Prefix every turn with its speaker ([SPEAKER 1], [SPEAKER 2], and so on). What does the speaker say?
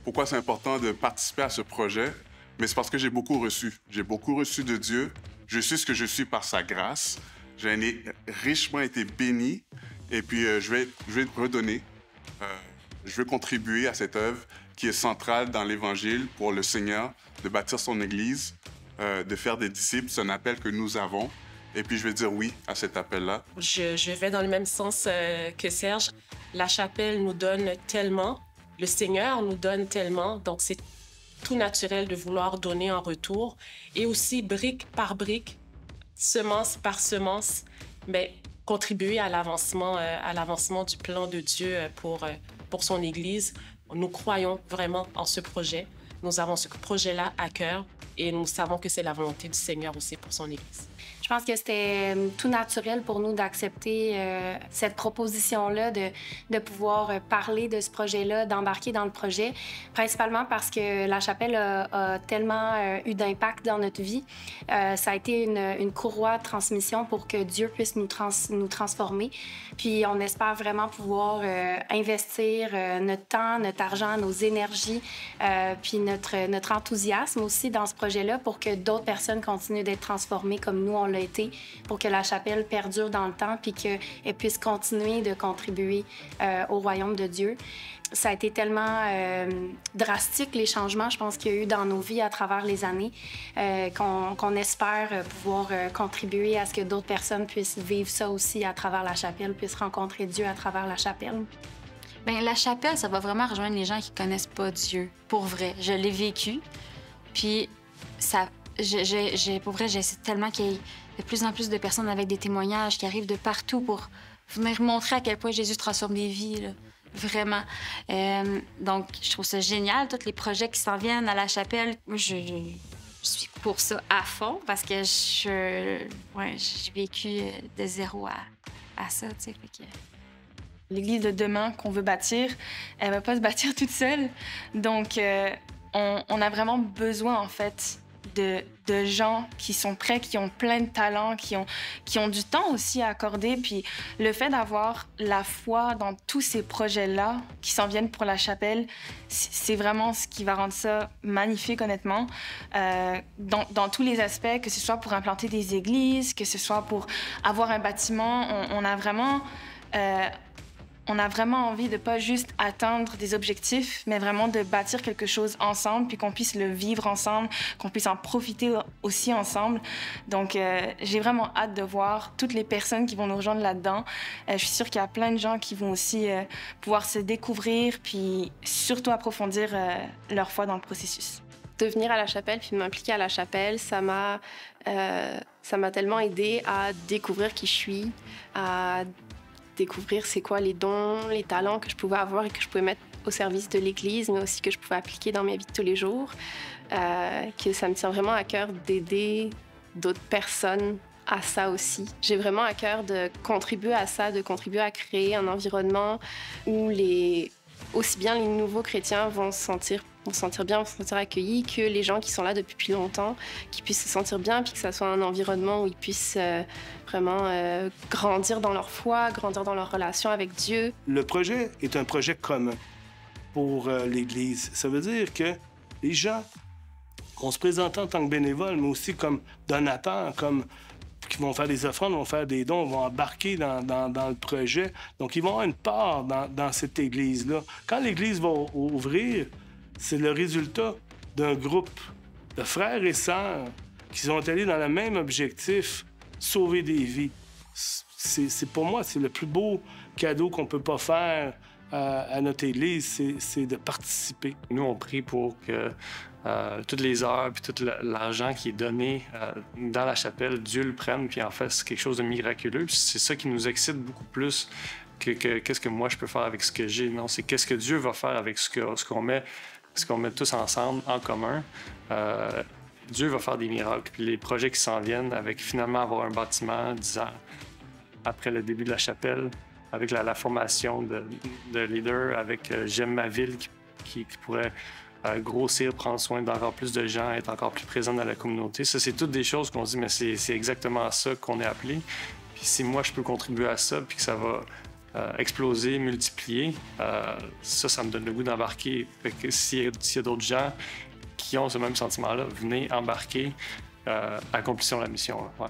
[SPEAKER 1] Pourquoi c'est important de participer à ce projet? Mais c'est parce que j'ai beaucoup reçu. J'ai beaucoup reçu de Dieu. Je suis ce que je suis par sa grâce. J'ai richement été béni. Et puis, je vais redonner. Je vais contribuer à cette œuvre qui est centrale dans l'Évangile pour le Seigneur, de bâtir son Église, de faire des disciples. C'est un appel que nous avons. Et puis, je vais dire oui à cet appel-là.
[SPEAKER 2] Je vais dans le même sens que Serge. La chapelle nous donne tellement. Le Seigneur nous donne tellement. Donc, c'est tout naturel de vouloir donner en retour. Et aussi, brique par brique, semence par semence, mais contribuer à l'avancement du plan de Dieu pour son Église. Nous croyons vraiment en ce projet. Nous avons ce projet-là à cœur et nous savons que c'est la volonté du Seigneur aussi pour son Église.
[SPEAKER 3] Je pense que c'était tout naturel pour nous d'accepter cette proposition-là, de pouvoir parler de ce projet-là, d'embarquer dans le projet, principalement parce que la chapelle a tellement eu d'impact dans notre vie. Ça a été une courroie de transmission pour que Dieu puisse nous transformer. Puis on espère vraiment pouvoir investir notre temps, notre argent, nos énergies, puis notre enthousiasme aussi dans ce projet-là pour que d'autres personnes continuent d'être transformées comme nous, on l'a été, pour que la chapelle perdure dans le temps puis qu'elle puisse continuer de contribuer au royaume de Dieu. Ça a été tellement drastique, les changements, je pense, qu'il y a eu dans nos vies à travers les années, qu'on espère pouvoir contribuer à ce que d'autres personnes puissent vivre ça aussi à travers la chapelle, puissent rencontrer Dieu à travers la chapelle.
[SPEAKER 4] Bien, la chapelle, ça va vraiment rejoindre les gens qui connaissent pas Dieu, pour vrai. Je l'ai vécu, puis ça... Pour vrai, j'essaie tellement qu'il y ait de plus en plus de personnes avec des témoignages qui arrivent de partout pour venir montrer à quel point Jésus transforme des vies, là. Vraiment. Donc, je trouve ça génial, tous les projets qui s'en viennent à la chapelle. Je suis pour ça à fond parce que j'ai vécu de zéro à ça, tu sais.
[SPEAKER 5] L'Église de demain qu'on veut bâtir, elle va pas se bâtir toute seule. Donc, on a vraiment besoin, en fait, de gens qui sont prêts, qui ont plein de talents, qui ont du temps aussi à accorder. Puis le fait d'avoir la foi dans tous ces projets-là qui s'en viennent pour la chapelle, c'est vraiment ce qui va rendre ça magnifique, honnêtement, dans tous les aspects, que ce soit pour implanter des églises, que ce soit pour avoir un bâtiment. On a vraiment envie de pas juste atteindre des objectifs, mais vraiment de bâtir quelque chose ensemble, puis qu'on puisse le vivre ensemble, qu'on puisse en profiter aussi ensemble. Donc, j'ai vraiment hâte de voir toutes les personnes qui vont nous rejoindre là-dedans. Je suis sûre qu'il y a plein de gens qui vont aussi pouvoir se découvrir, puis surtout approfondir leur foi dans le processus.
[SPEAKER 6] De venir à la chapelle, puis m'impliquer à la chapelle, ça m'a tellement aidée à découvrir qui je suis, à découvrir c'est quoi les dons, les talents que je pouvais avoir et que je pouvais mettre au service de l'Église, mais aussi que je pouvais appliquer dans ma vie de tous les jours. Que ça me tient vraiment à cœur d'aider d'autres personnes à ça aussi. J'ai vraiment à cœur de contribuer à ça, de contribuer à créer un environnement où aussi bien les nouveaux chrétiens vont se sentir bien, vont se sentir accueillis, que les gens qui sont là depuis plus longtemps, qui puissent se sentir bien, puis que ça soit un environnement où ils puissent vraiment grandir dans leur foi, grandir dans leur relation avec Dieu.
[SPEAKER 7] Le projet est un projet commun pour l'Église. Ça veut dire que les gens vont se présenter en tant que bénévoles, mais aussi comme donateurs, comme qui vont faire des offrandes, vont faire des dons, vont embarquer dans le projet. Donc, ils vont avoir une part dans cette Église-là. Quand l'Église va ouvrir, c'est le résultat d'un groupe de frères et sœurs qui sont allés dans le même objectif, sauver des vies. Pour moi, c'est le plus beau cadeau qu'on peut pas faire à notre Église, c'est de participer.
[SPEAKER 8] Nous, on prie pour que toutes les heures puis tout l'argent qui est donné dans la chapelle, Dieu le prenne puis en fasse quelque chose de miraculeux. C'est ça qui nous excite beaucoup plus que qu'est-ce que moi je peux faire avec ce que j'ai. Non, c'est qu'est-ce que Dieu va faire avec ce qu'on met tous ensemble en commun. Dieu va faire des miracles. Puis les projets qui s'en viennent avec finalement avoir un bâtiment 10 ans après le début de la chapelle, avec la formation de leaders, avec J'aime ma ville qui pourrait grossir, prendre soin d'encore plus de gens, être encore plus présent dans la communauté. Ça, c'est toutes des choses qu'on se dit, mais c'est exactement ça qu'on est appelé. Puis si moi, je peux contribuer à ça, puis que ça va exploser, multiplier. Ça me donne le goût d'embarquer. Fait que s'il y a d'autres gens qui ont ce même sentiment-là, venez embarquer, accomplissons la mission. Ouais.